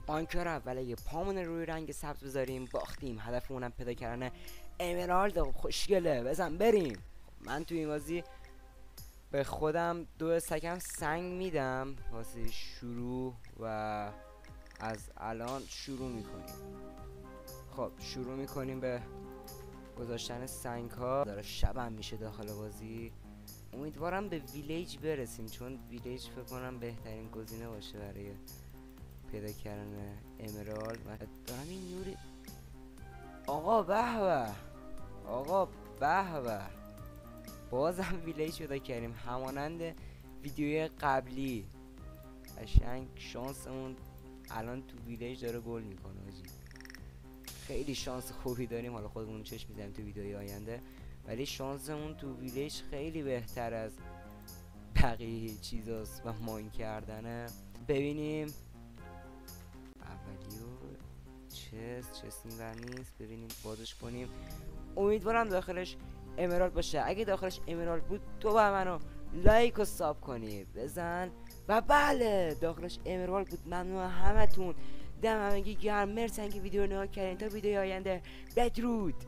آنکار اول اگه پامون روی رنگ سبز بذاریم باختیم. هدفمونم پیدا کردن امرالد خوشگله. بزن بریم. من تو این بازی به خودم 2 استکم سنگ میدم واسه شروع و از الان شروع میکنیم. خب شروع میکنیم به گذاشتن سنگ ها. داره شبم میشه داخل بازی. امیدوارم به ویلیج برسیم چون ویلیج فکر کنم بهترین گزینه باشه برای پیدا کردن امرالد. من دارم این نوری آقا به به، آقا به به، بازم ویلیج پیدا کردیم همانند ویدیوی قبلی. قشنگ شانسمون الان تو ویلیج داره گل میکنه حاجی. خیلی شانس خوبی داریم. حالا خودمون چشم میزنیم تو ویدیوهای آینده، ولی شانسمون تو ویلیج خیلی بهتر از بقیه چیزاست و ماین کردنه. ببینیم اولیو چست این ور نیست. ببینیم بازش کنیم. امیدوارم داخلش امرالد باشه. اگه داخلش امرالد بود تو با منو لایک و ساب کنی بزن. و بله داخلش امرالد بود. ممنون همتون. دم همگی گرم. مرسی که ویدیو رو نگاه کردین. تا ویدیو آینده بدرود.